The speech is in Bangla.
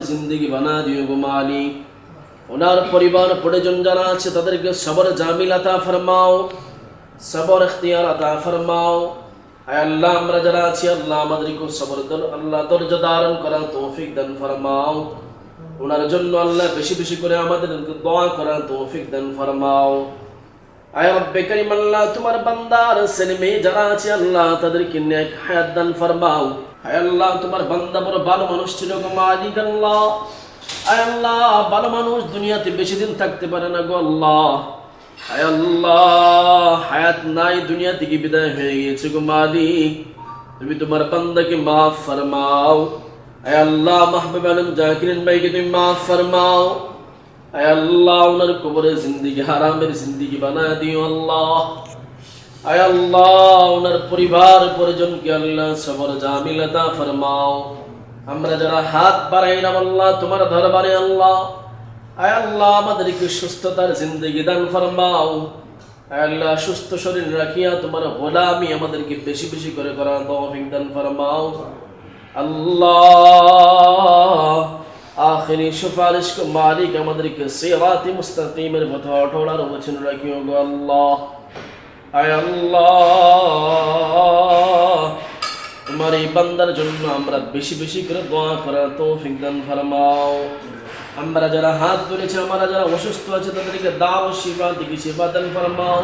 जिंदगी बना दियो गो मालिक ওনার পরিবার পরিজন যারা আছে তাদেরকে সবর জামিল আতা ফরমাও সবর ইখতিয়ার আতা ফরমাও আয় আল্লাহ আমরা যারা আছি আল্লাহ আমাদেরকে সবর দান আল্লাহ ধৈর্য ধারণ করার তৌফিক দান ফরমাও ওনার জন্য আল্লাহ বেশি বেশি করে আমাদেরকে দোয়া করার তৌফিক দান ফরমাও আয় রব্বে কারীম আল্লাহ তোমার বান্দার ছেলে মেয়ে যারা আছে আল্লাহ তাদেরকে নেক হায়াত দান ফরমাও আয় আল্লাহ তোমার বান্দা বড় ভালো মানুষ ছিল গো মালিক আল্লাহ আয় আল্লাহ ভালো মানুষ দুনিয়াতে বেশি দিন থাকতে পারে না গো আল্লাহ আয় আল্লাহ হায়াত নাই দুনিয়া থেকে বিদায় হয়ে গিয়েছে গো মালিক তুমি তোমার বান্দাকে মাফ ফরমাও আয় আল্লাহ মাহবুব আলম জাকিরিন ভাইকে তুমি মাফ ফরমাও আয় আল্লাহ ওনার কবরে জিন্দেগি হারামের জিন্দেগি বানায় দিও আল্লাহ আয় আল্লাহ ওনার পরিবার পরিজনকে আল্লাহ সবর জামিল আতা ফরমাও আমরা যারা হাত বাড়াইলাম আল্লাহ তোমার দরবারে আল্লাহ আয় আল্লাহ আমাদেরকে সুস্থতার জিন্দেগি দান ফরমাও আয় আল্লাহ সুস্থ শরীর রাখিয়া তোমার গোলামি আমাদেরকে বেশি বেশি করে করার তৌফিক দান ফরমাও আল্লাহ আখিরি সুপারিশ কো মালিক আমাদেরকে সিরাতে মুস্তাকিমের পথে অটল ওঠেন রাখিও গো আল্লাহ আয় আল্লাহ তোমার এই বান্দার জন্য আমরা বেশি বেশি করে দোয়া করার তৌফিক দান ফরমাও আমরা যারা হাত ধরেছি আমরা যারা অসুস্থ আছে তাদেরকে দাও শিফা দিকে শিফা দান ফরমাও